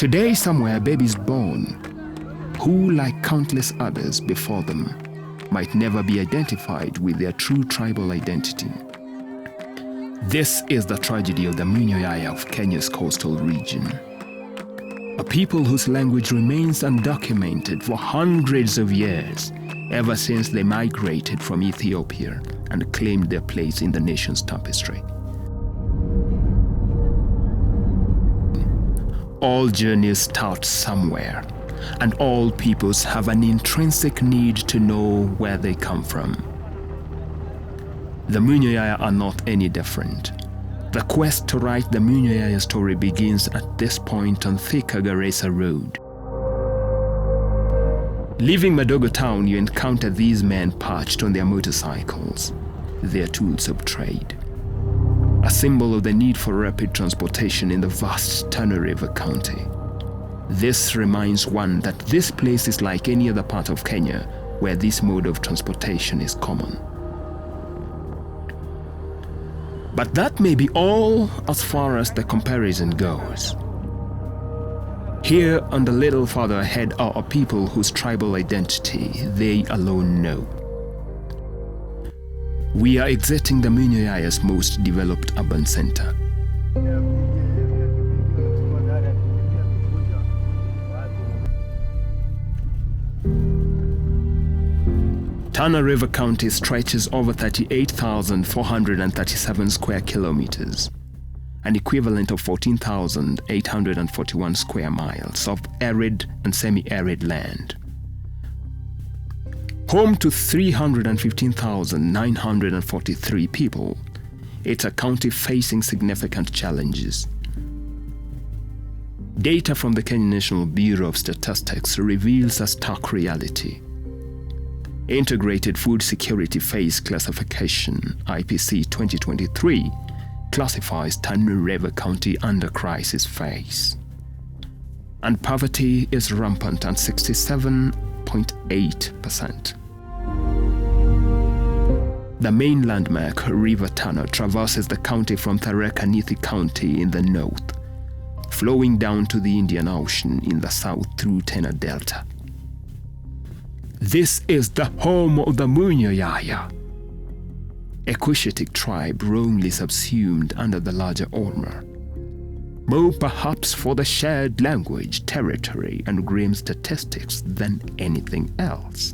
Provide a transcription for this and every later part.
Today, somewhere, babies born who, like countless others before them, might never be identified with their true tribal identity. This is the tragedy of the Munyoyaya of Kenya's coastal region. A people whose language remains undocumented for hundreds of years, ever since they migrated from Ethiopia and claimed their place in the nation's tapestry. All journeys start somewhere, and all peoples have an intrinsic need to know where they come from. The Munyoyaya are not any different. The quest to write the Munyoyaya story begins at this point on Thika Garissa Road. Leaving Madogo town, you encounter these men perched on their motorcycles, their tools of trade. A symbol of the need for rapid transportation in the vast Tana River County. This reminds one that this place is like any other part of Kenya where this mode of transportation is common. But that may be all as far as the comparison goes. Here and a little further ahead are a people whose tribal identity they alone know. We are exiting the Munyoyaya's most developed urban center. Tana River County stretches over 38,437 square kilometers, an equivalent of 14,841 square miles of arid and semi-arid land. Home to 315,943 people, it's a county facing significant challenges. Data from the Kenya National Bureau of Statistics reveals a stark reality. Integrated Food Security Phase Classification, IPC 2023, classifies Tana River County under crisis phase. And poverty is rampant at 67.8%. The main landmark, River Tana, traverses the county from Tharaka Nithi County in the north, flowing down to the Indian Ocean in the south through Tana Delta. This is the home of the Munyoyaya, a Cushitic tribe wrongly subsumed under the larger Orma, more perhaps for the shared language, territory, and grim statistics than anything else.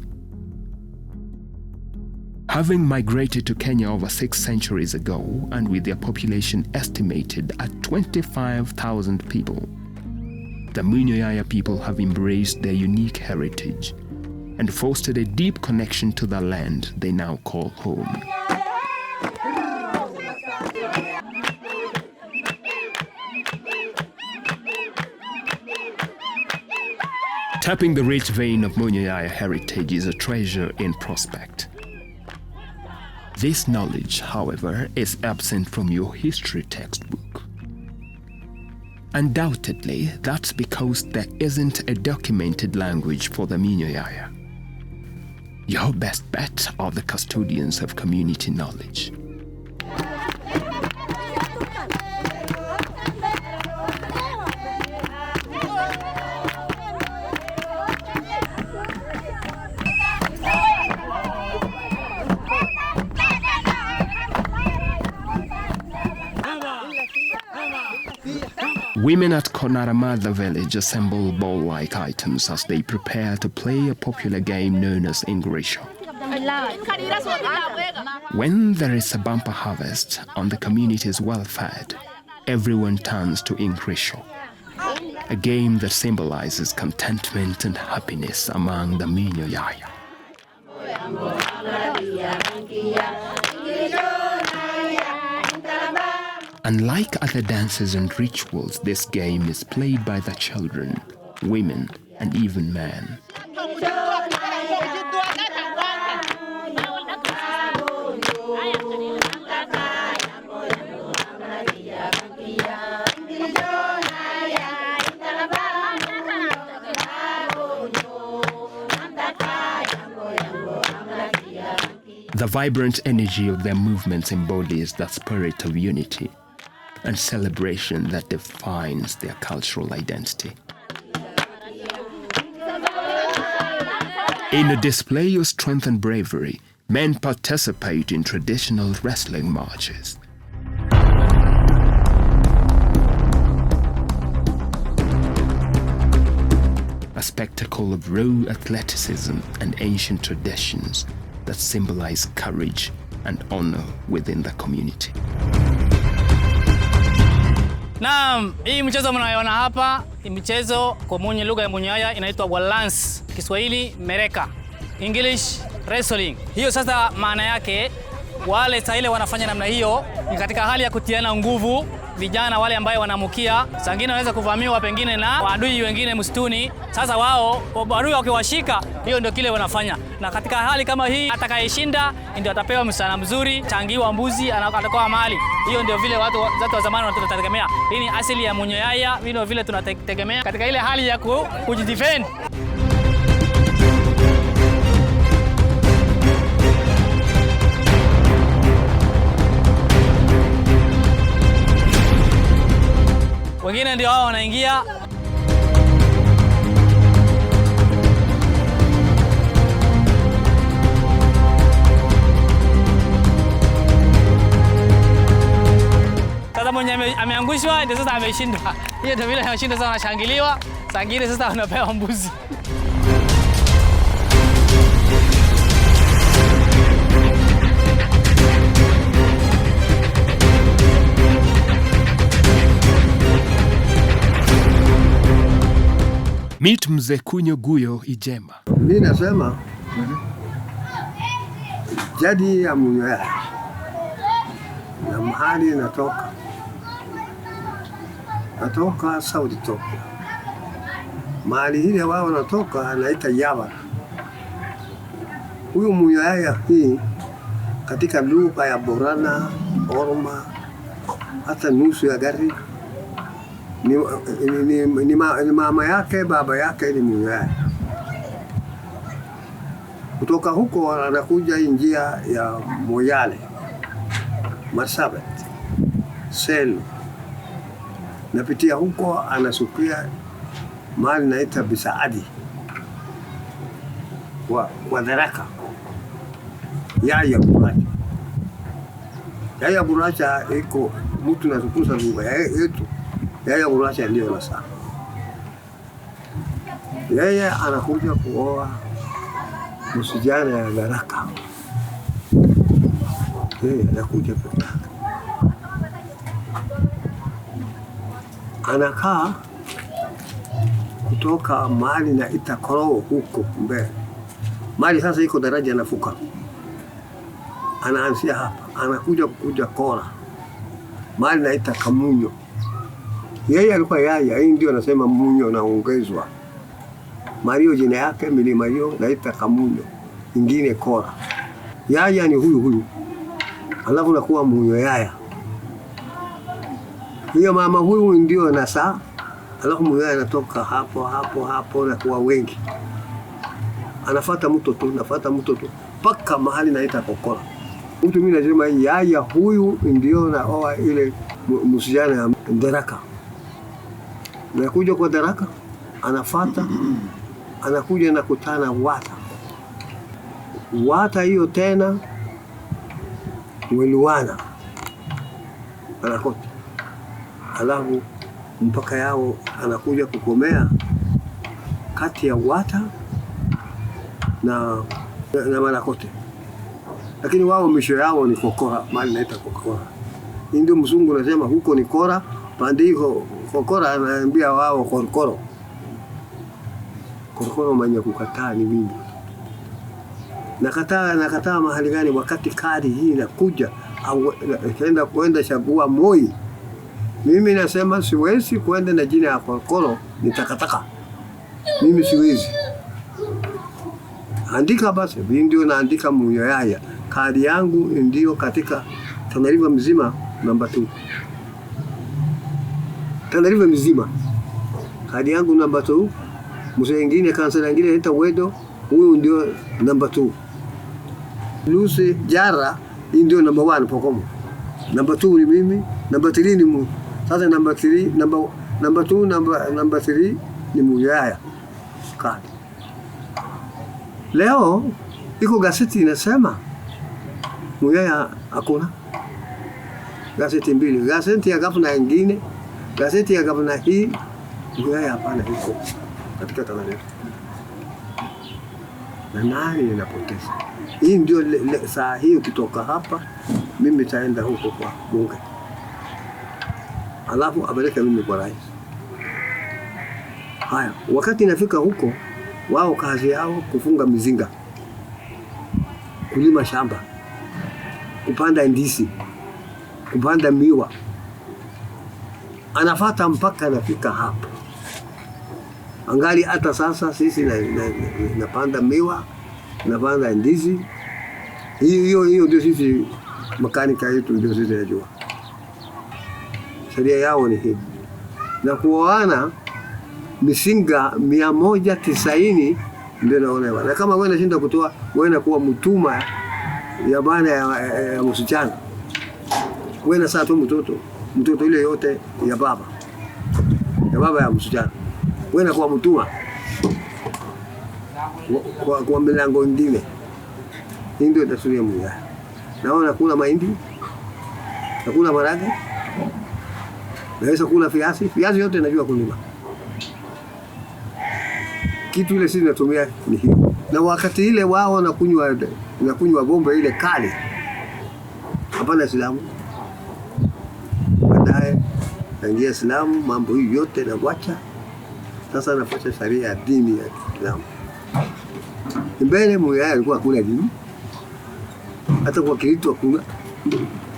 Having migrated to Kenya over 6 centuries ago, and with their population estimated at 25,000 people, the Munyoyaya people have embraced their unique heritage and fostered a deep connection to the land they now call home. Tapping the rich vein of Munyoyaya heritage is a treasure in prospect. This knowledge, however, is absent from your history textbook. Undoubtedly, that's because there isn't a documented language for the Munyoyaya. Your best bet are the custodians of community knowledge. Women at Konaramada village assemble ball-like items as they prepare to play a popular game known as Ingrisho. When there is a bumper harvest and the community is well fed, everyone turns to Ingrisho, a game that symbolizes contentment and happiness among the Munyoyaya. Unlike other dances and rituals, this game is played by the children, women, and even men. The vibrant energy of their movements embodies the spirit of unity and celebration that defines their cultural identity. In a display of strength and bravery, men participate in traditional wrestling marches. A spectacle of raw athleticism and ancient traditions that symbolize courage and honor within the community. Naam, hii mchezo mnayoona hapa, hii mchezo kwa lugha ya Munyoyaya inaitwa balance, Kiswahili mereka, English wrestling. Hiyo sasa maana yake wale saa ile wanafanya namna hiyo ni katika hali ya kutiana nguvu. Vijana wale ambao wanamukia sangine wanaweza kuvamiwa pengine na adui wengine msituni. Sasa wao adui wakiwashika, hiyo ndio kile wanafanya. Na katika hali kama hii atakayeshinda ndio atapewa msana mzuri, changiwa mbuzi, atakuwa mali. Hiyo ndio vile watu wa zamani wanategemea. Hii ni asili ya Munyoyaya, vile vile tunategemea katika ile hali ya kujidefend. Wengine ndio wao wanaingia. Sasa mwenye ameangushwa ndio sasa ameshindwa. Hiyo ndio vile ameshinda, sasa anashangiliwa. Sangine sasa anapewa mbuzi. Meet Mzee Kunyo Guyo Ijema. Mimi nasema jadi ya Munyoyaya na mahali natoka South Ethiopia. Mahali hile wao natoka anaita Yabara. Huyu Munyoyaya hii katika lugha ya Borana, Orma, hata nusu ya gari ni mama yake, baba yake ni Munyoyaya. Kutoka huko anakuja njia ya Moyale, Marsabit, Selu. Napitia huko anasukia mahali naita Bisaadi wa Daraka. Yaya Buracha. Yaya Buracha iko mtu natukusa lugha yetu. Yaya Buracha ndio nasa. Yeye anakuja kuoa msijana ya Daraka. Anakuja kutaka. Anakaa kutoka mahali na Itakoro huko mbele. Mahali sasa iko daraja nafuka. Anaanzia hapa, anakuja Kora. Mahali na Itakamunyo. Yeye alikuwa Yaya, hii ndio anasema Munyo naongezwa. Mario jina yake milima hiyo na Itakamunyo. Ingine Kora. Yaya ni huyu. Alafu nakuwa Munyoyaya. Hiyo mama huyu ndio nasa. Alafu Munyoyaya anatoka hapo na kuwa wengi. Anafuata mto tu paka mahali naita Kokora. Mtu mimi nasema Yaya huyu ndio naoa ile msijana ya Daraka. Nakuja kwa Daraka, anafuata, anakuja na kutana Wata hiyo tena Weluwana. Anakota. Alafu mpaka yao anakuja kukomea kati ya Wata na Manakote. Lakini wao misho yao ni Kokora, mahali naita Kokora. Ndio mzungu anasema huko ni Kora, pandiko Kokora anaambia wao Korokoro. Korokoro mwenye kukataa ni mimi. Nakataa mahali gani wakati kadi hii inakuja kwenda chagua Moi. Mimi nasema siwezi kwenda na jina ya Korokoro, nitakataka. Mimi siwezi. Andika basi, ndio naandika Munyoyaya. Kadi yangu ndio katika Tana mzima namba 2. Tana mzima. Kadi yangu namba 2. Mzee mwingine kansela mwingine anaita Wedo, huyu ndio namba 2. Lucy Jara ndio namba 1 Pokomo. Namba 2 ni mimi, namba 3 ni mu. Sasa namba 3, namba 2, namba 3 ni Munyoyaya. Kadi. Leo iko gazeti inasema Munyoyaya hakuna. Gazeti mbili, gazeti ya gavana nyingine, gazeti ya gavana hii, Munyoyaya hapana iko katika Tanzania. Na nani ninapoteza? Hii ndio saa hii ukitoka hapa mimi nitaenda huko kwa bunge. Alafu apeleke mimi kwa rais. Haya, wakati nafika huko, wao kazi yao kufunga mizinga, kulima shamba, kupanda ndizi, kupanda miwa. Anafuata mpaka anafika hapa. Angali hata sasa sisi napanda miwa, napanda ndizi. Hiyo ndio sisi makanika yetu ndio sisi tunajua. Sheria yao ni hii. Na kuoana misinga 190 ndio naonewa. Na kama wewe unashinda kutoa, wewe unakuwa mtuma ya bana ya msichana. Wewe na saa tu mtoto ile yote ya baba ya msichana. Wewe unakuwa mtuma kwa milango mingine. Hii ndio desturi ya Munyoyaya. Naona kula mahindi, nakula marage, naweza kula viazi yote najua kulima. Kitu ile sisi tunatumia ni hiyo. Na wakati ile wao wanakunywa bomba ile kali. Hapana Islamu. Baadaye naingia Islamu, mambo hii yote na wacha. Sasa nafuata sharia ya dini ya Islamu. Mbele Munyoyaya alikuwa hakuna dini. Hata kwa Kristo hakuna.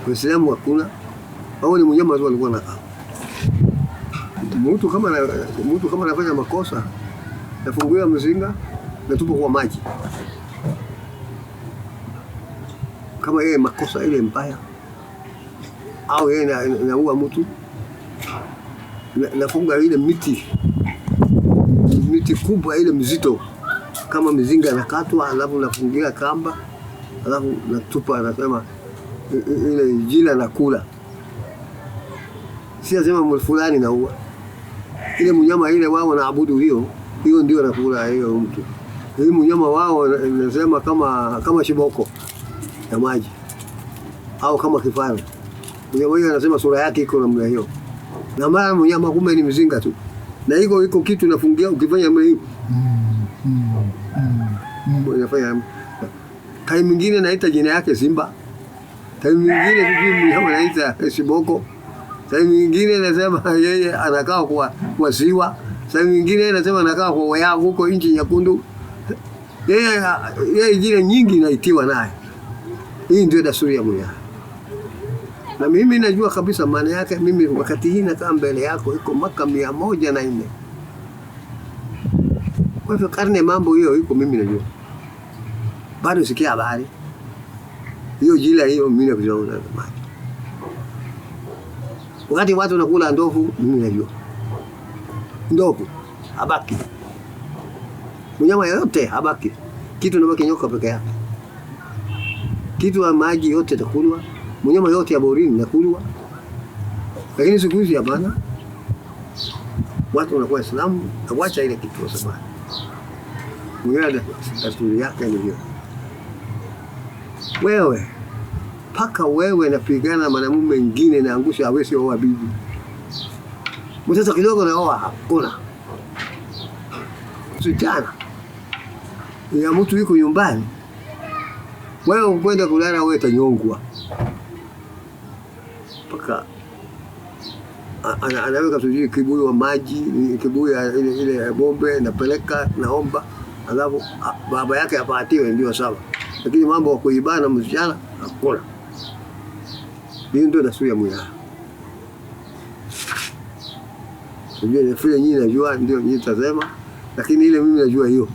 Kwa Islamu hakuna. Hao ni mnyama tu alikuwa na. Mtu kama anafanya makosa, nafungulia mzinga na tupo kwa maji. Kama yeye makosa ile mbaya au yeye anaua mtu, nafunga ile miti kubwa ile mzito kama mzinga nakatwa, alafu nafungia kamba, alafu natupa, anasema ile jina nakula. Si asema fulani naua. Ile mnyama ile wao wanaabudu hiyo ndio nakula hiyo mtu. Hii mnyama wao nasema kama shiboko ya maji au kama kifaru. Mnyama huyo anasema sura yake iko namna hiyo. Na mara mnyama kumbe ni mzinga tu. Na iko kitu nafungia ukifanya hiyo. Unafanya time nyingine naita jina yake simba. Time nyingine mnyama naita shiboko. Time nyingine nasema yeye anakaa kwa ziwa. Saa nyingine anasema anakaa kwa waya huko nchi nyekundu. Yeye jina nyingi naitiwa naye. Hii ndio desturi ya Munyoyaya. Na mimi najua kabisa maana yake. Mimi wakati hii nakaa mbele yako iko mwaka 104. Kwa hivyo karne mambo hiyo iko mimi najua. Bado sikia habari. Hiyo jila hiyo mimi nakuona maji. Wakati watu nakula ndovu mimi najua. Ndovu habaki. Mnyama yote habaki. Kitu nabaki nyoka peke yake. Kitu wa maji yote takulwa. Mnyama yote ya borini nakulwa. Lakini siku hizi hapana. Watu wanakuwa Waislamu na wacha ile kitu wa zamani. Munyoyaya desturi yake ni hiyo. Wewe paka wewe napigana mwanamume mwingine na angusha hawezi oa bibi. Mtoto kidogo na oa hakuna. Sitana. Ya mtu yuko nyumbani. Wewe ukwenda kulala wewe tanyongwa. Paka anaweka sujui kibuyu wa maji, kibuyu ile bombe napeleka naomba, alafu baba yake apatiwe ndio sawa. Lakini mambo ya kuibana msichana hakuna. Hiyo ndio desturi ya Munyoyaya. Sijui ni vile nyinyi najua ndio nyinyi tazema, lakini ile mimi najua hiyo.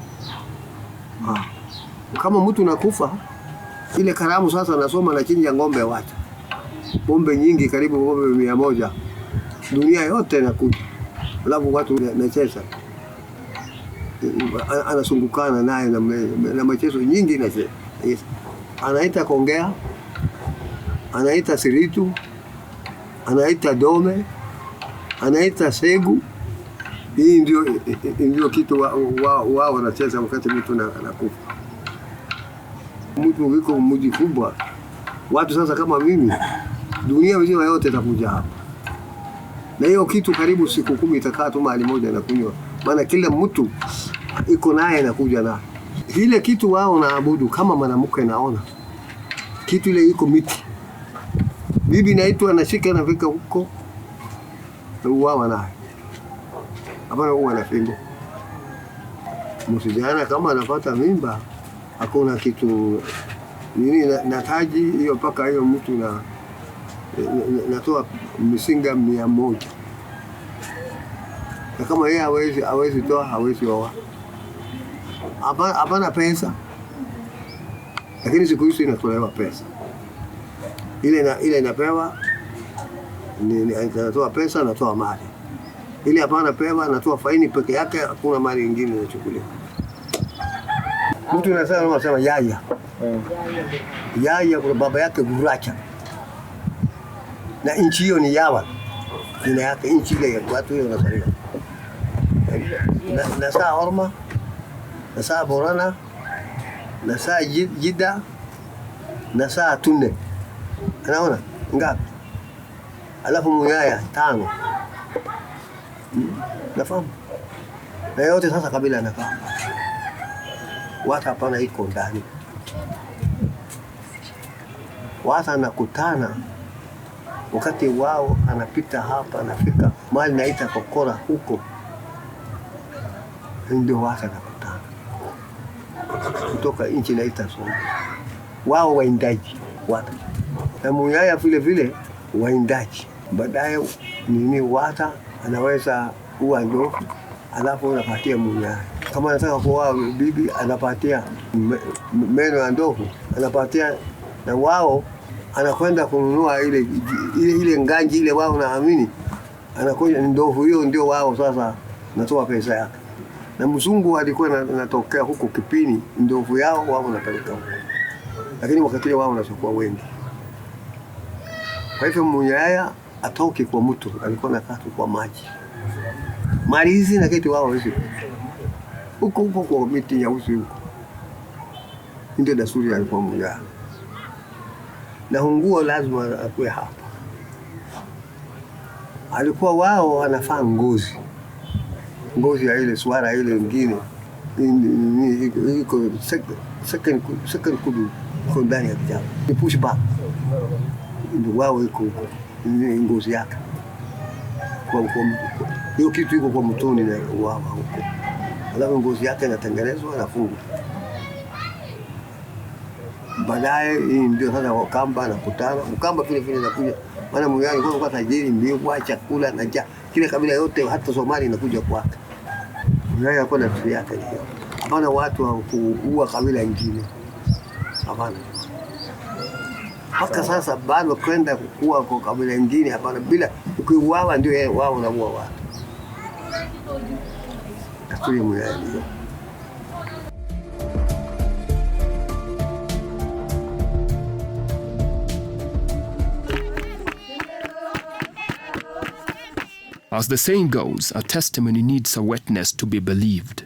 Kama mtu nakufa ile karamu sasa nasoma na chinja ng'ombe wacha. Ng'ombe nyingi karibu ng'ombe 100. Dunia yote inakuja. Alafu watu wanacheza. Anasungukana naye na michezo nyingi na cheza. Yes. Anaita kongea. Anaita siritu. Anaita dome. Anaita segu. Hii ndio kitu wao wanacheza wakati mtu anakufa. Mtu wiko mji kubwa, watu sasa kama mimi, dunia mzima yote itakuja hapa. Na hiyo kitu karibu siku 10 itakaa tu mahali moja na kunywa. Maana kila mtu iko naye anakuja na ile kitu wao naabudu kama mwanamke naona. Kitu ile iko miti. Bibi naitwa anashika na fika huko. Na uwawa naye. Hapana huwa na fimbo. Msijana kama anapata mimba hakuna kitu nini nataji hiyo paka hiyo mtu na natoa misinga 100. Na kama yeye hawezi toa hawezi oa. Hapana pesa. Lakini siku hizi inatolewa pesa. Ile inapewa ni anatoa pesa, anatoa mali. Ile hapana pewa, anatoa faini peke yake, hakuna mali nyingine inachukuliwa. Mtu anasema yaya. Yaya kwa baba yake Guracha. Na nchi hiyo ni Yawa. Jina yake nchi ile ya watu hiyo wanasaliwa. Na saa Orma, na saa Borana, na saa Jida, na saa Tunne. Anaona ngapi? Alafu Munyoyaya 5. Nafahamu. Na yote sasa kabila nafahamu. Watu hapana iko ndani. Watu anakutana wakati wao anapita hapa anafika mahali naita Kokora huko. Ndio watu anakutana. Kutoka nchi naita Songo. Wao waindaji watu. Na Munyoyaya vile vile waindaji. Baadaye nini wata anaweza kuwa ndovu alafu anapatia Munyoyaya. Kama anataka kuoa bibi anapatia meno ya ndovu, anapatia na wao anakwenda kununua ile nganji ile wao naamini anakuja ndovu hiyo ndio wao sasa natoa pesa yake. Na mzungu alikuwa anatokea huko Kipini ndovu yao wao wanapeleka huko. Lakini wakati wao wanachukua wengi. Kwa hivyo Munyoyaya atoke kwa mtu alikuwa anakaa kwa maji. Mali hizi na kitu wao hizi. Huko kwa miti ya usi huko. Ndio desturi alikuwa Munyoyaya. Na nguo lazima akue hapa. Alikuwa wao anafaa ngozi. Ngozi ya ile swara ile nyingine. Iko second kudu kwa ndani ya kijana. Ni push back. Ndio wao iko ngozi yake. Kwa hiyo kitu iko kwa mtoni na wao huko. Alafu ngozi yake inatengenezwa na fungu. Baadaye ndio sasa Wakamba anakutana. Mkamba vile vile anakuja. Maana Munyoyaya kwa tajiri mbio chakula na kile kabila yote hata Somali inakuja kwake. Munyoyaya kwa nafsi yake hiyo. Hapana watu wa kuua kabila nyingine. Hapana. Hata sasa bado kwenda kukua kwa kabila nyingine hapana bila ukiuawa ndio wao na wao watu. Desturi Munyoyaya. As the saying goes, a testimony needs a witness to be believed.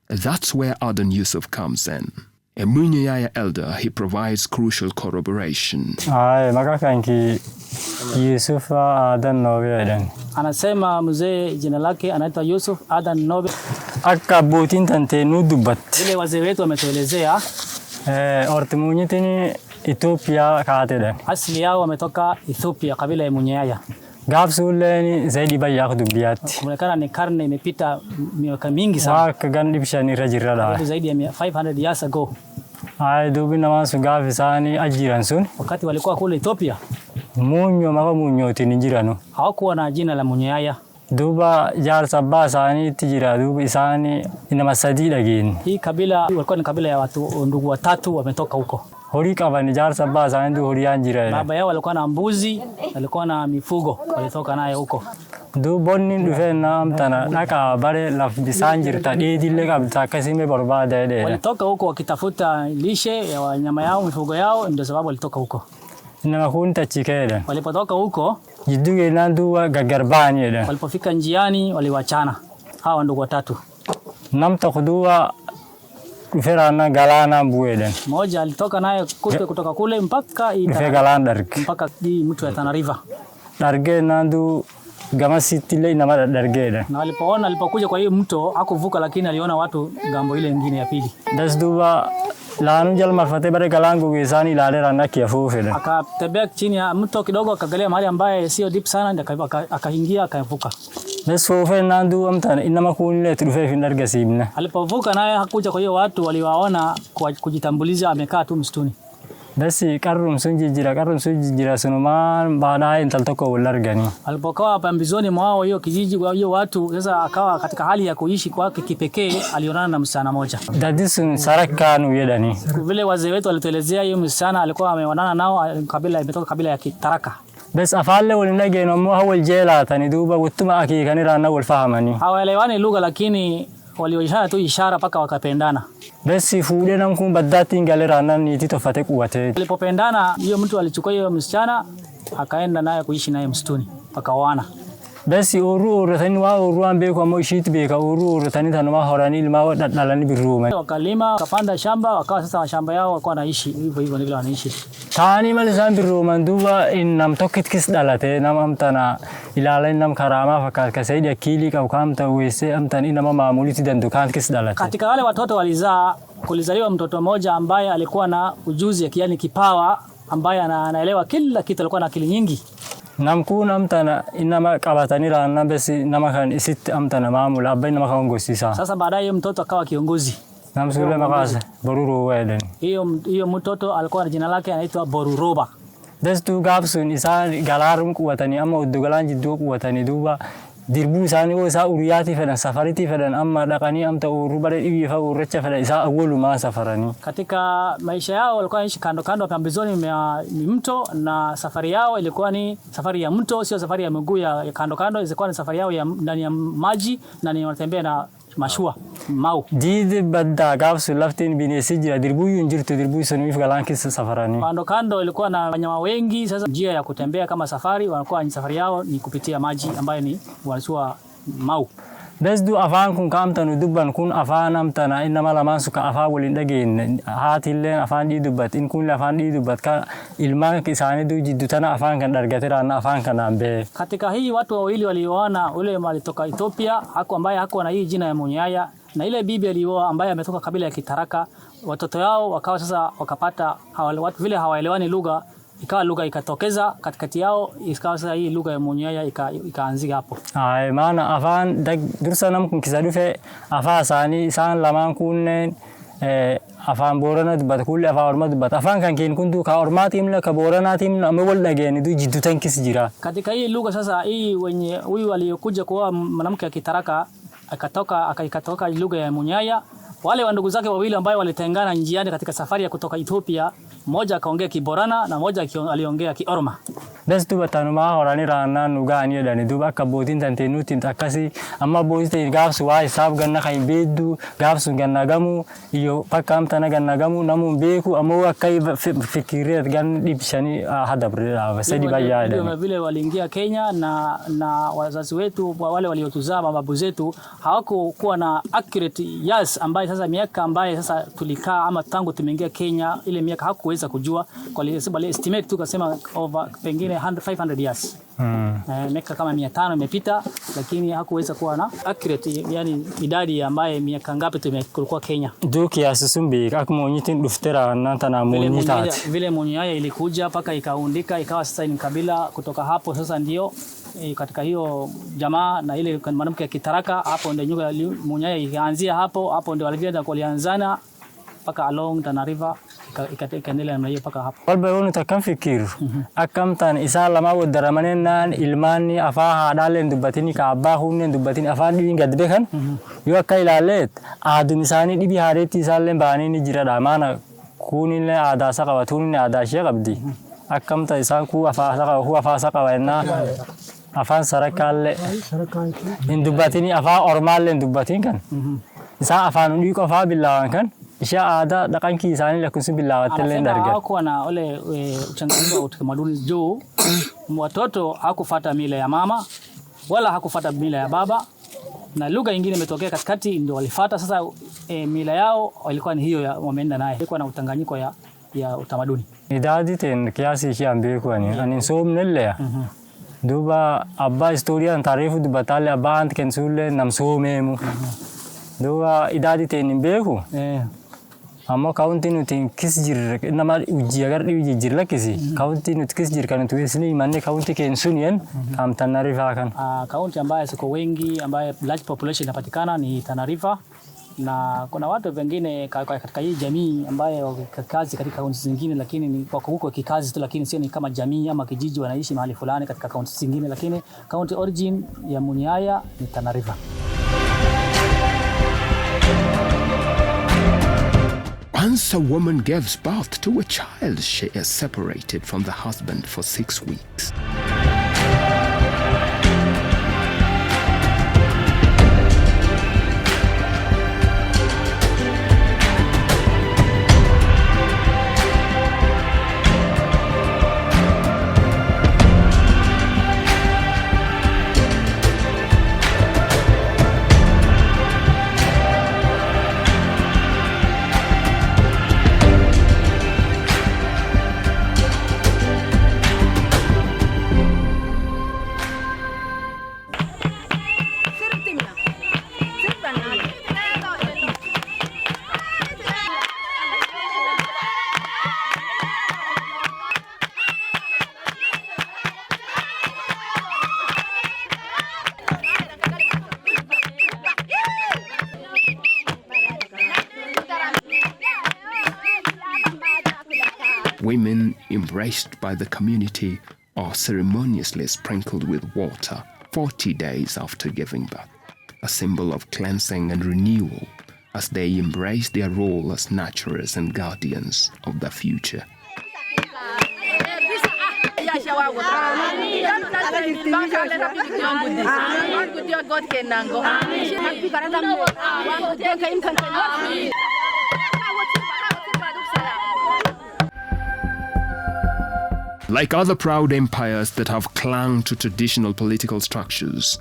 That's where Adan Yusuf comes in. A Munyoyaya elder, he provides crucial corroboration. Makakanki Yusuf Adan Nobe. Anasema mzee jina lake anaitwa Yusuf Adan Nobe. Akabutin tante nudubat. Ile wazee wetu wametuelezea ortimunyitini Ethiopia kaateden. Asili yao wametoka Ethiopia kabila ya Munyoyaya. Gafsuleni zaidi baya kudubiati. Kuonekana ni karne imepita miaka mingi sana. Wakagandi bishani rajirada. Zaidi ya 500 years ago. Dubi na wansu gafisani ajiransun. Wakati walikuwa kule Ethiopia. Munyo tinijirano. Hawakuwa na jina la Munyoyaya. Duba jar sabasani tijira dubi isani ina masadida gin. Hii kabila walikuwa ni kabila ya watu ndugu watatu wametoka huko. Hori kabani jar sabasani ndio hori anjira. Baba yao walikuwa na mbuzi, walikuwa na mifugo, walitoka naye huko. Dubonni dufe na mtana naka bare la bisanjir ta dile kabisa kasime barbada de. Walitoka huko wakitafuta lishe ya wanyama yao, mifugo yao, ndio sababu walitoka huko. Na hunta chikeda. Walipotoka huko, jiduge nandu gagarbani de. Walipofika njiani waliwachana. Hawa ndugu watatu. Namta khudua Ferana galana bueden. Moja alitoka naye kutoka kule mpaka Galan darg. mpaka hii mtu ya Tana River. Darge nandu gama city le na darge. Na alipokuja kwa hiyo mto hakuvuka, lakini aliona watu gambo ile nyingine ya pili. Das duba laanu jal marfate bare galangu gisani lale rana kiafu fede. Akatembea chini ya mto kidogo, akaangalia mahali ambaye sio deep sana, ndio akaingia akavuka. Das sofe nandu amtana inama kunile turufe findarga sibna. Alipovuka naye hakuja kwa hiyo watu waliwaona kwa kujitambulisha amekaa tu msituni. Basi karum sunji jira sunuman baadaye intaltoko ulargani. Alipokuwa pambizoni mwao hiyo kijiji kwa hiyo watu, sasa akawa katika hali ya kuishi kwake kipekee, alionana na msichana moja. Dadisun sarakanu yedani. Vile wazee wetu walituelezea hiyo msichana alikuwa ameonana nao, imetoka kabila ya Kitaraka. Bas afalle walinage no mo hawal jela tani duba wutuma akikani rana wal fahamani. Hawaelewani lugha, lakini walioishana tu ishara paka wakapendana. Basi fude na mkum badati ngale rana ni titofate kuwate. Walipopendana hiyo mtu alichukua hiyo msichana akaenda naye kuishi naye msituni wakaoana. Basi oru tani wa oru ambe kwa moshit be ka oru tani tanuma horani ilma dalani biruma. Wakalima wakapanda shamba, wakawa sasa shamba yao walikuwa wanaishi hivyo ndivyo wanaishi. Tani malizan biruma nduba innam tokit kis dalate namamtana ilala innam karama fakal kasaidi akili ka ukamta wese amtani inama maamuli tidan dukan kis dalate. Katika wale watoto kulizaliwa mtoto mmoja ambaye alikuwa na ujuzi yani kipawa, ambaye anaelewa kila kitu, alikuwa na akili nyingi. Namku namtana inama kabatani rana basi namakan isit amtana maamul abay namakan gosisa. Sasa baadaye mtoto akawa kiongozi. Namsule makasa Boruro weden. Hiyo mtoto alikuwa na jina lake anaitwa Boruroba. Destu gabsun isa galarum kuwatani ama udugalanji do kuwatani duba dirbu sani wo sa uriyati fedan safariti fedan amma dakani amta urubare iwi fa urecha fedan isa awolu ma safarani. Katika maisha yao walikuwa wanaishi kando kando pambizoni mwa mto, na safari yao ilikuwa ni safari ya mto, sio safari ya miguu ya kando kando, ilikuwa ni safari yao ya ndani ya maji, na ni wanatembea na mashua mau. Did badda gabsu laftin binesi jira dirbu yunjirtu dirbu sonu galanki safarani. Kando kando ilikuwa na wanyama wengi. Sasa njia ya kutembea kama safari, wanakuwa safari yao ni kupitia maji ambayo ni wanasua mau. Besdu afaan kun kamtanu dubban kun afaan amtana inama laman suka afaa walin dhageen haatiilleen afaan dhii dubbat in kun afaan dhii dubbat ka ilmaan isaanii du jiddu tana afaan kan dargatira na afaan kanaan bee. Katika hii watu wawili walioana, ule walitoka Ethiopia ambaye hakuwa na hii jina ya Munyoyaya, na ile bibi alioa ambaye ametoka kabila ya Kitaraka, watoto yao wakawa sasa wakapata watu vile hawaelewani lugha, ikawa lugha ikatokeza katikati yao, ikawa sasa hii lugha ya Munyoyaya ikaanzia hapo. Maana afaan dursa namkun kisadufe afaa sani isaan lamaan kunnen afaan Boorana dubbat kulli afaan Oromoo dubbat afaan kan keen kuntu ka Oromaatiin la ka Booranatiin ama wal dhageeni du jiddu tankis jira. Katika hii lugha sasa hii wenye huyu aliyokuja kwa mwanamke wa Kitaraka akatoka lugha ya Munyoyaya, wale ndugu zake wawili ambao walitengana njiani katika safari ya kutoka Ethiopia, mmoja akaongea Kiborana na mmoja aliongea Kioroma. Bas duba tanuma horani rana nugani dani duba kabotin tantenutin takasi amma boite gafsu wa hisab ganna kay bedu gafsu ganna gamu iyo pakam tana ganna gamu namu beku amma kay fikiret gan dipshani hadabre wasadi baya dani. Ndio vile waliingia Kenya na wazazi wetu wale waliotuzaa mababu zetu hawakuwa na accurate years ambaye sasa miaka ambaye sasa tulikaa ama tangu tumeingia Kenya ile miaka hakuweza kujua, kwa sababu estimate tukasema over pengine 500 years. Miaka kama 500 imepita, lakini hakuweza kuwa na accurate yani idadi ambaye miaka ngapi tumekuwa Kenya. Duki asusumbi akmonyitin duftera nantana monyitat. Vile Munyoyaya ilikuja paka ikaundika ikawa sasa ni kabila kutoka hapo sasa ndio katika hiyo jamaa na ile mwanamke ya Kitaraka, hapo ndio nyumba ya Munyoyaya ikaanzia hapo ndio walianzana paka along Tana River ikaendelea na hiyo paka hapo. Walba wonu takamfikir akamtan isa lama wadaramanennan ilmani afaha dalen dubatini ka abahun dubatini afadi ngadbekan yo kailalet adunisani dibi hareti salen bani ni jira damana kunile adasa qawatun adashiya qabdi akamta isa ku afasa qawana afan sarakalle indubatini afa ormalle dubatin kan isa afan ndi ko fa billawan kan isha ada dakanki isani la kusubillawa telen darga. Hakuwa na ole uchanganuzi wa utamaduni juu watoto hakufuata mila ya mama wala hakufuata mila ya baba, na lugha nyingine imetokea katikati ndio walifuata. Sasa mila yao walikuwa ni hiyo ya wameenda naye. Ilikuwa na utanganyiko ya utamaduni. Idadi ten kiasi cha mbeko ni anisomnelle. Duba abba historia taarifu dubatale abba kensule namsomemu. Duba idadi ten mbeko. Amma kaunti nuti kis jir nama uji agar uji jir la kisi kaunti nuti kis jir kan tuisni manne kaunti kensunien kam Tana River kan. Kaunti ambayo siko wengi ambayo large population inapatikana ni Tana River, na kuna watu wengine katika hii jamii ambayo kazi katika kaunti zingine, lakini ni wako huko kikazi tu, lakini sio ni kama jamii ama kijiji wanaishi mahali fulani katika kaunti zingine, lakini kaunti origin ya Munyoyaya ni Tana River. Once a woman gives birth to a child, she is separated from the husband for 6 weeks. Women embraced by the community are ceremoniously sprinkled with water 40 days after giving birth, a symbol of cleansing and renewal as they embrace their role as nurturers and guardians of the future. Like other proud empires that have clung to traditional political structures,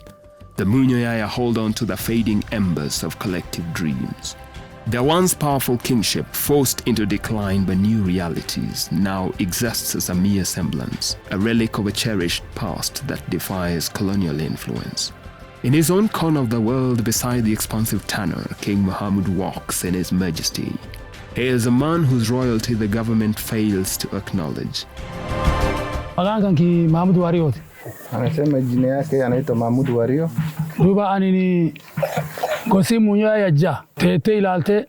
the Munyoyaya hold on to the fading embers of collective dreams. Their once powerful kingship, forced into decline by new realities, now exists as a mere semblance, a relic of a cherished past that defies colonial influence. In his own corner of the world, beside the expansive Tana, King Muhammad walks in his majesty. He is a man whose royalty the government fails to acknowledge. Agangan ki Muhammad Wario. Anasema jina yake anaitwa Muhammad Wario. Duba anini gosi Munyoyaya ja tete ilalte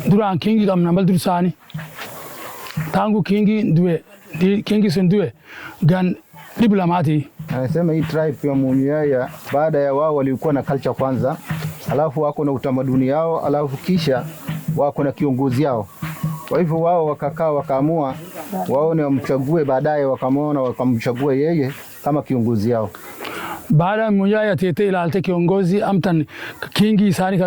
duran kingi gamna mal dursani. Tangu kingi sundue gan diplomati. Anasema hii tribe ya Munyoyaya baada ya wao walikuwa na culture kwanza, alafu wako na utamaduni yao, alafu kisha wako na kiongozi yao. Kwa hivyo wao wakakaa wakaamua waone wamchague, baadaye wakamwona wakamchagua yeye kama kiongozi yao. Baada ya Munyoyaya tete ilalte kiongozi amtan kingi isani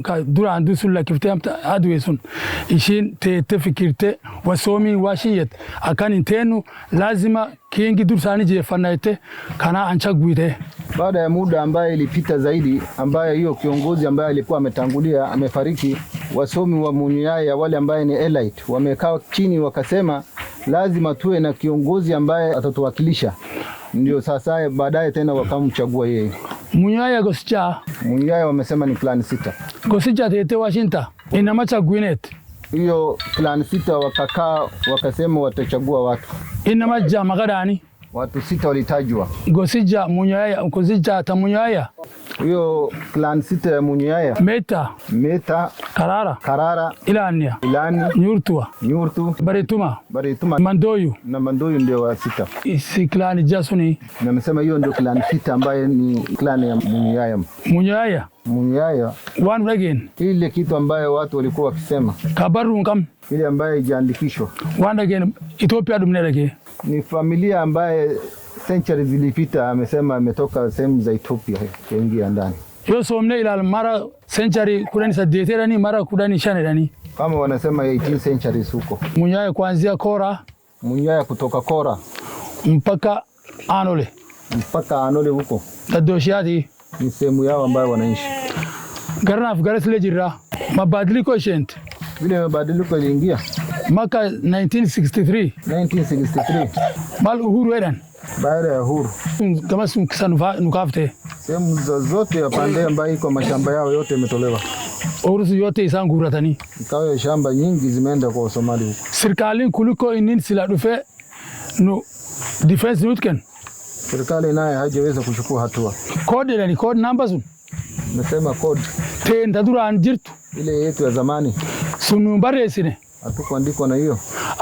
ka duran dusulla kifte amta adwesun ishin tete fikirte wasomi washiyet akan intenu lazima kingi dursani jefanaite kana anchaguide. Baada ya muda ambaye ilipita zaidi, ambaye hiyo kiongozi ambaye alikuwa ametangulia amefariki, wasomi wa Munyoyaya wale ambaye ni elite wamekaa chini wakasema lazima tuwe na kiongozi ambaye atatuwakilisha. Ndio sasa baadaye tena wakamchagua yeye. Munyoyaya goscha. Munyoyaya wamesema ni plan 6. Goscha tete washinta inamachaguinet. Hiyo plan 6 wakakaa wakasema watachagua watu. Inamaja magadani. Watu 6 walitajwa. Gosija Munyoyaya, gosija ta Munyoyaya. Hiyo plan 6 ya Munyoyaya. Meta. Karara. Ilani. Nyurtu. Barituma. Mandoyu ndio wa 6. Isi clan jasuni. Na nimesema hiyo ndio plan 6 ambaye ni clan ya Munyoyaya. Munyoyaya. One again. Ile kitu ambaye watu walikuwa wakisema. Kabaru ngam. Ile ambaye ijaandikishwa. One again. Ethiopia dumneleke. Ni familia ambaye centuries zilipita amesema ametoka sehemu za Ethiopia kuingia ndani. Yo somne ila mara century kudani sadeterani mara kudani shanedani. Kama wanasema 18 centuries huko. Munyoyaya kuanzia Kora. Munyoyaya kutoka Kora mpaka Anole huko. Tadoshiati ni sehemu yao ambayo wanaishi. Garana Afgaras lejira. Mabadiliko ishent. Vile mabadiliko iliingia Mwaka 1963. 1963. Mal uhuru edan. Baada ya uhuru. Kama kisa nukafte. Sehemu zote ya pande ambayo iko mashamba yao yote imetolewa. Uhuru yote isangura tani. Ikawa shamba nyingi zimeenda kwa Somali huko. Serikali kuliko inin sila dufe no defense nutken. Serikali naye hajaweza kuchukua hatua. Code ni code numbers. Nasema code. Tenda dura anjirtu. Ile yetu ya zamani. Sunu baresine. Hatukuandikwa na hiyo.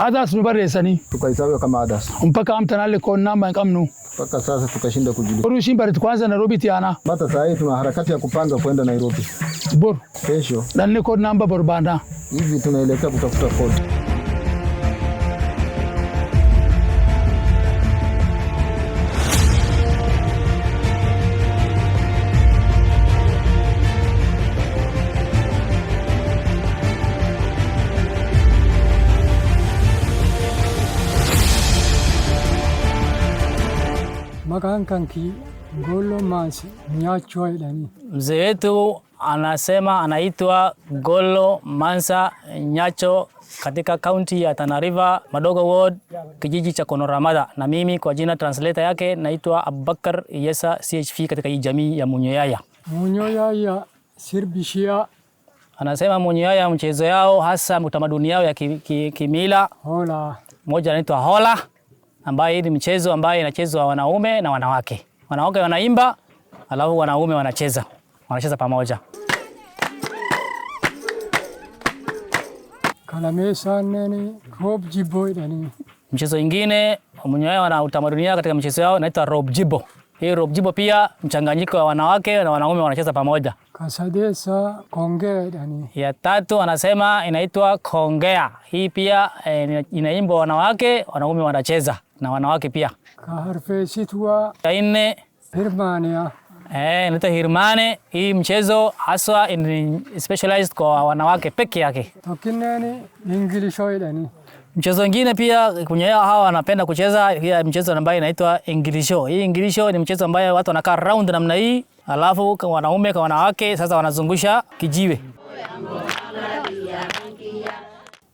Others no baresani. Tukahesabiwa kama others. Mpaka amtanale code number kamnu. Mpaka sasa tukashinda kujulikana. Boru shimbari kwanza Nairobi tiana. Hata saa hii tuna harakati ya kupanga kwenda Nairobi. Boru. Kesho. Dalile code number borbanda. Hivi tunaelekea kutafuta code. Makankanki Golo Mansa Nyacho Idani. Mzee wetu anasema anaitwa Golo Mansa Nyacho katika kaunti ya Tana River, Madogo Ward, kijiji cha Konoramada. Na mimi kwa jina translator yake naitwa Abubakar Yesa CHP katika hii jamii ya Munyoyaya. Munyoyaya Sirbishia. Anasema Munyoyaya mchezo yao hasa utamaduni yao ya kimila. Hola. Moja anaitwa hola, ambaye ni mchezo ambaye inachezwa wanaume na wanawake. Wanawake wanaimba, alafu wanaume wanacheza pamoja. Kalamesa nene rob jibo idani. Mchezo ingine Munyoyaya wana utamaduni katika mchezo yao inaitwa rob jibo. Hii rob jibo pia mchanganyiko wa wanawake na wanaume wanacheza pamoja. Kasadesa kongea idani. Ya tatu anasema inaitwa kongea. Hii pia inaimbwa wanawake, wanaume wanacheza na wanawake pia. Kaharfe situa. Ya nne Hirmania. Inaitwa hirmane. Hii mchezo haswa specialized kwa wanawake peke yake. Tokineni Inglisho idani. Mchezo mwingine pia Munyoyaya hawa wanapenda kucheza hii mchezo ambayo inaitwa Inglisho. Hii Inglisho ni mchezo ambayo watu wanakaa round namna hii, alafu wanaume kwa wanawake sasa wanazungusha kijiwe.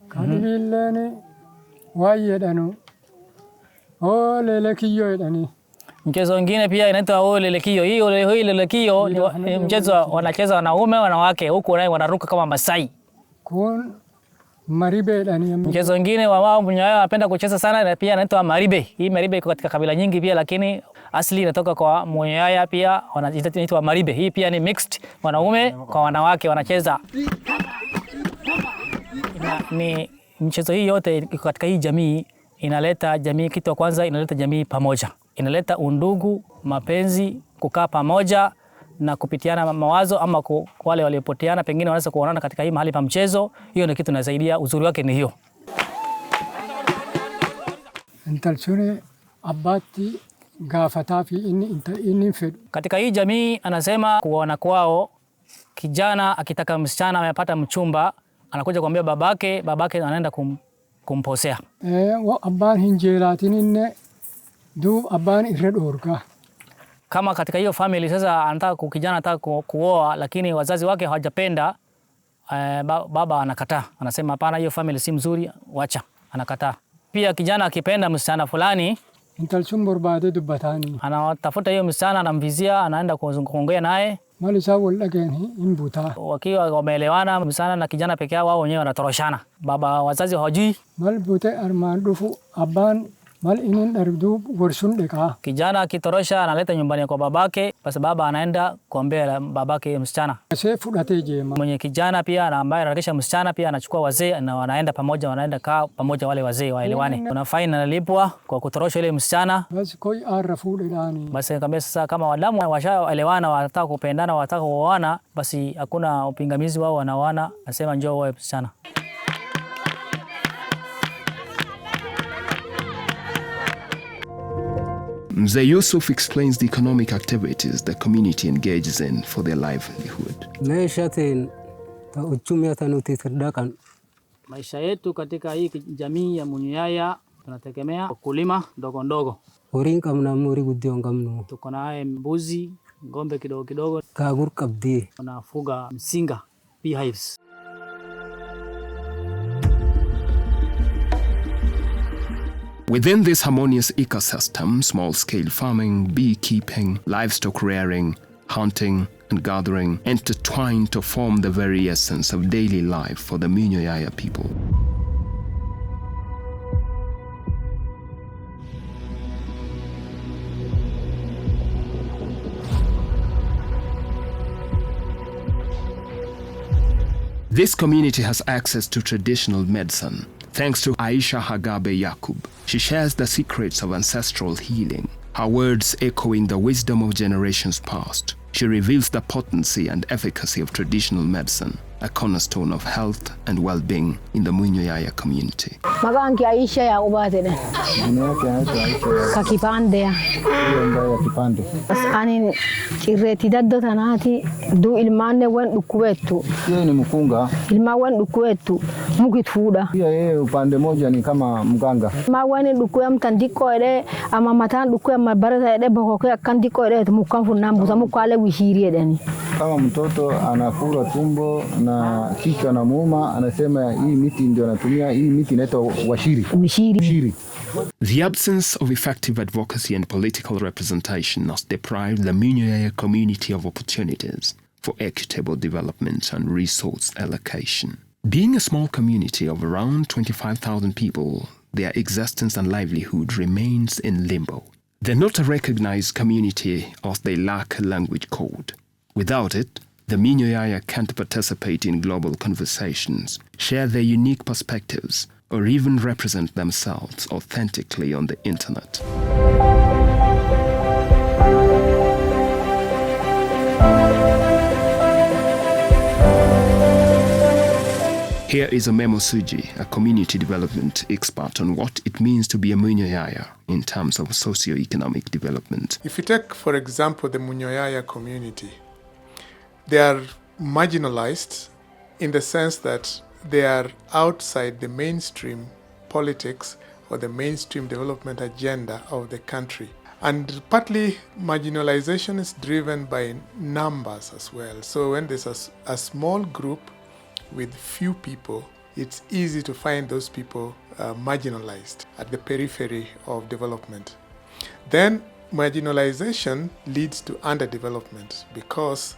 Kanileni wayedanu. Lelekiyo idani. Mchezo mwingine pia inaitwa lelekiyo. Hii lelekiyo ni mchezo wanacheza wanaume wanawake, huko naye wanaruka kama Masai. Kun maribe idani. Mchezo mwingine wao Munyoyaya wanapenda kucheza sana na pia inaitwa maribe. Hii maribe iko katika kabila nyingi pia, lakini asili inatoka kwa Munyoyaya pia wanaitwa maribe. Hii pia ni mixed, wanaume kwa wanawake wanacheza. Ni mchezo hii yote katika hii jamii inaleta jamii, kitu kwanza inaleta jamii pamoja. Inaleta undugu, mapenzi, kukaa pamoja na kupitiana mawazo, ama wale waliopoteana pengine wanaweza kuonana katika hii mahali pa mchezo. Hiyo ndio kitu inasaidia, uzuri wake ni hiyo. Intalchune abati gafatafi inni fed. Katika hii jamii anasema kuona kwao kijana akitaka msichana amepata mchumba anakuja kuambia babake anaenda kumposea. Wa aban hinjeratinne du aban iredorga. Kama katika hiyo family sasa anataka kijana anataka kuoa, lakini wazazi wake hawajapenda, baba anakataa. Anasema hapana, hiyo family si mzuri, wacha. Anakataa. Pia kijana akipenda msichana fulani, intalchum borbade dubatani. Anatafuta hiyo msichana, anamvizia, anaenda kuongea naye. Malisa wallageni imbuta. Wakiwa wameelewana msichana na kijana peke yao, wao wenyewe wanatoroshana. Baba wazazi hawajui. Malbute armandufu aban mal inin ardu worsun deka. Kijana akitorosha analeta nyumbani kwa babake, basi baba anaenda kuombea babake msichana. Mwenye kijana pia na ambaye anarekesha msichana pia anachukua wazee na wanaenda pamoja, wanaenda kaa pamoja wale wazee waelewane. Kuna fine analipwa kwa kutorosha ile msichana. Basi koi arafu dani. Basi nikamwambia sasa kama wadamu washaelewana, wanataka kupendana, wanataka kuoana, basi hakuna upingamizi, wao wanaoana, nasema njoo wewe msichana. Mzee Yusuf explains the economic activities the community engages in for their livelihood. Maisha yetu katika hii jamii ya Munyoyaya tunategemea kulima ndogo ndogo. Tuko na mbuzi, ng'ombe kidogo kidogo. Gagur kabdi. Wanafuga msinga, beehives. Within this harmonious ecosystem, small-scale farming, beekeeping, livestock rearing, hunting, and gathering intertwine to form the very essence of daily life for the Munyoyaya people. This community has access to traditional medicine, thanks to Aisha Hagabe Yakub. She shares the secrets of ancestral healing, her words echoing the wisdom of generations past. She reveals the potency and efficacy of traditional medicine, a cornerstone of health and well-being in the Munyoyaya community. Magangi Aisha ya ubatene. Kakipande ya. Kipande. Ani kireti daddo tanati du ilmane wen dukuwetu. Yeye ni mkunga. Ilma wen dukuwetu mukituda. Pia yeye upande moja ni kama mganga. Ma wen dukuya mtandiko ere ama matan dukuya mabaraza ere boko kandiko ere mukamfu nambuza mukale wihiri edeni. Kama mtoto anafura tumbo na kichwa na muuma, anasema hii miti ndio anatumia, hii miti inaitwa washiri. Washiri. The absence of effective advocacy and political representation has deprived the Munyoyaya community of opportunities for equitable development and resource allocation. Being a small community of around 25,000 people, their existence and livelihood remains in limbo. They're not a recognized community as they lack a language code. Without it, the Munyoyaya can't participate in global conversations, share their unique perspectives, or even represent themselves authentically on the internet. Here is Memo Suji, a community development expert on what it means to be a Munyoyaya in terms of socio-economic development. If you take, for example, the Munyoyaya community, they are marginalized in the sense that they are outside the mainstream politics or the mainstream development agenda of the country. And partly marginalization is driven by numbers as well. So when there's a small group with few people, it's easy to find those people marginalized at the periphery of development. Then marginalization leads to underdevelopment because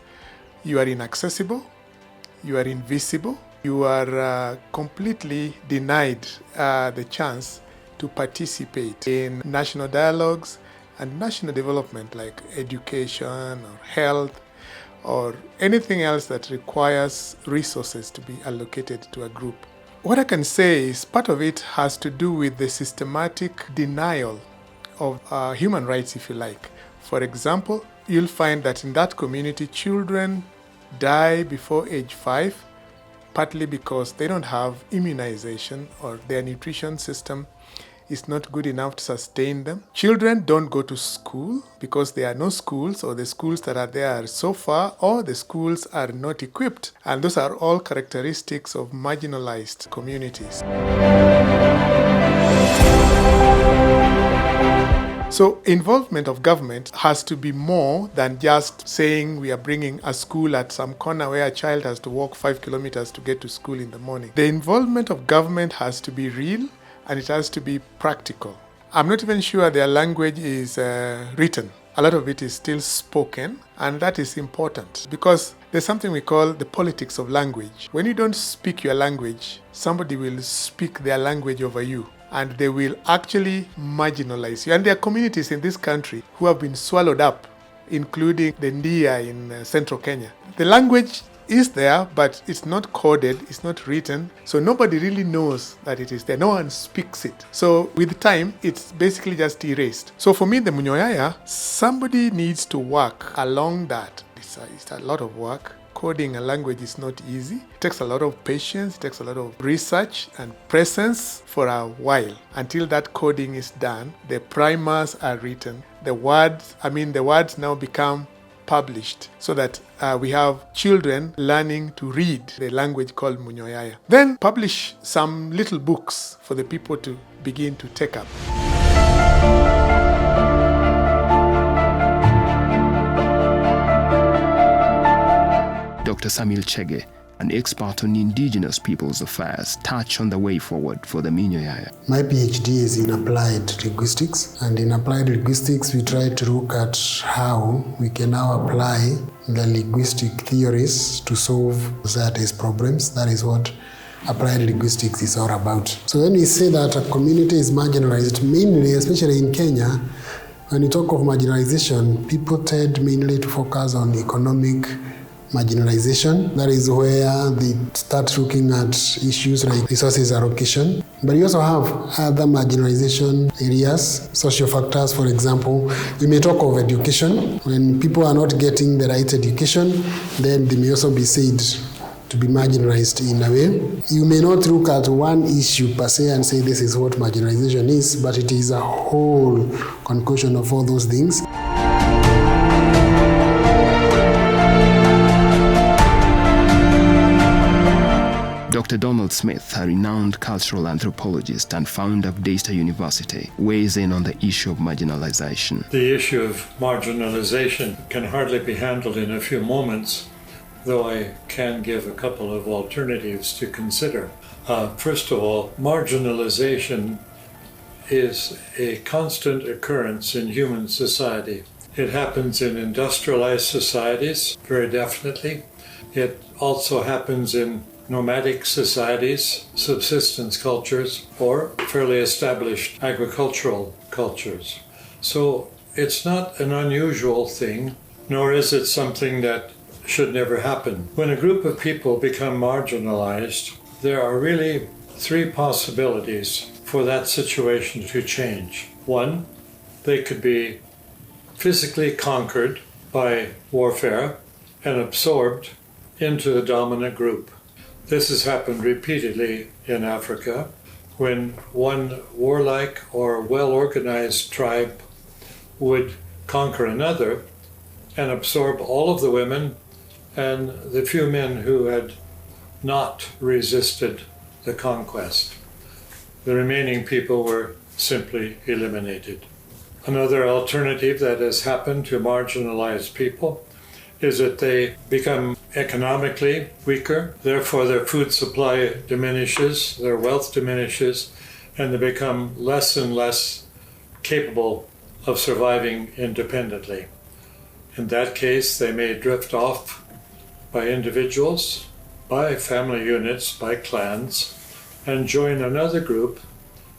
you are inaccessible, you are invisible, you are completely denied the chance to participate in national dialogues and national development like education or health or anything else that requires resources to be allocated to a group. What I can say is part of it has to do with the systematic denial of human rights, if you like. For example, you'll find that in that community, children die before age 5, partly because they don't have immunization or their nutrition system is not good enough to sustain them. Children don't go to school because there are no schools, or the schools that are there are so far, or the schools are not equipped. And those are all characteristics of marginalized communities. So involvement of government has to be more than just saying we are bringing a school at some corner where a child has to walk 5 kilometers to get to school in the morning. The involvement of government has to be real and it has to be practical. I'm not even sure their language is written. A lot of it is still spoken, and that is important because there's something we call the politics of language. When you don't speak your language, somebody will speak their language over you, and they will actually marginalize you. And there are communities in this country who have been swallowed up, including the Ndia in central Kenya. The language is there, but it's not coded, it's not written, so nobody really knows that it is there. No one speaks it. So with time, it's basically just erased. So for me, the Munyoyaya, somebody needs to work along that. It's a lot of work. Coding a language is not easy. It takes a lot of patience, it takes a lot of research and presence for a while. Until that coding is done, the primers are written. The words now become published so that we have children learning to read the language called Munyoyaya. Then publish some little books for the people to begin to take up. Dr. Samuel Chege, an expert on indigenous peoples' affairs, touch on the way forward for the Munyoyaya. My PhD is in applied linguistics, and in applied linguistics we try to look at how we can now apply the linguistic theories to solve society's problems. That is what applied linguistics is all about. So when we say that a community is marginalized, mainly, especially in Kenya, when you talk of marginalization, people tend mainly to focus on economic marginalization. That is where they start looking at issues like resources allocation. But you also have other marginalization areas, social factors, for example. We may talk of education. When people are not getting the right education, then they may also be said to be marginalized in a way. You may not look at one issue per se and say this is what marginalization is, but it is a whole concussion of all those things. Dr. Donald Smith, a renowned cultural anthropologist and founder of Daystar University, weighs in on the issue of marginalization. The issue of marginalization can hardly be handled in a few moments, though I can give a couple of alternatives to consider. First of all, marginalization is a constant occurrence in human society. It happens in industrialized societies, very definitely. It also happens in nomadic societies, subsistence cultures, or fairly established agricultural cultures. So it's not an unusual thing, nor is it something that should never happen. When a group of people become marginalized, there are really three possibilities for that situation to change. One, they could be physically conquered by warfare and absorbed into the dominant group. This has happened repeatedly in Africa when one warlike or well-organized tribe would conquer another and absorb all of the women and the few men who had not resisted the conquest. The remaining people were simply eliminated. Another alternative that has happened to marginalized people is that they become economically weaker, therefore their food supply diminishes, their wealth diminishes, and they become less and less capable of surviving independently. In that case, they may drift off by individuals, by family units, by clans, and join another group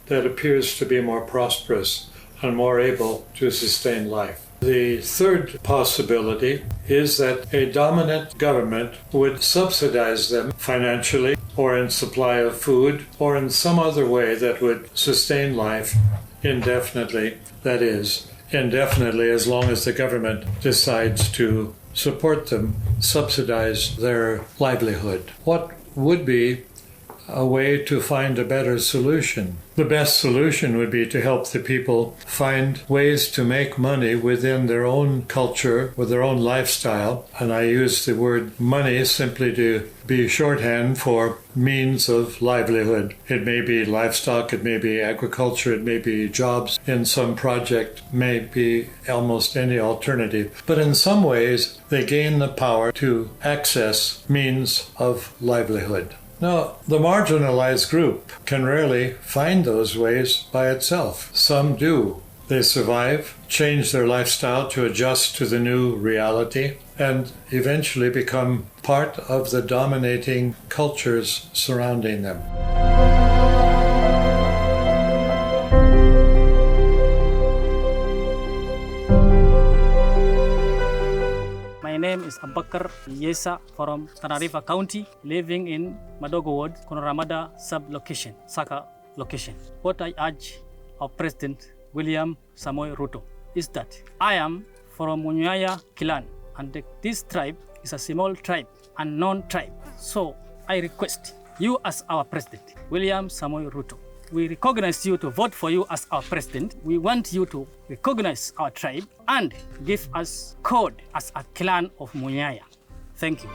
that appears to be more prosperous and more able to sustain life. The third possibility is that a dominant government would subsidize them financially or in supply of food or in some other way that would sustain life indefinitely. That is, indefinitely as long as the government decides to support them, subsidize their livelihood. What would be a way to find a better solution? The best solution would be to help the people find ways to make money within their own culture, with their own lifestyle. And I use the word money simply to be shorthand for means of livelihood. It may be livestock, it may be agriculture, it may be jobs in some project, may be almost any alternative. But in some ways, they gain the power to access means of livelihood. Now, the marginalized group can rarely find those ways by itself. Some do. They survive, change their lifestyle to adjust to the new reality, and eventually become part of the dominating cultures surrounding them. My name is Abakar Yesa from Tana County, living in Madogo Ward, Konoramada sub-location, Saka location. What I urge our President William Samoei Ruto is that I am from Munyoyaya clan, and this tribe is a small tribe and non-tribe. So I request you as our President, William Samoei Ruto, we recognize you to vote for you as our president. We want you to recognize our tribe and give us code as a clan of Munyoyaya. Thank you.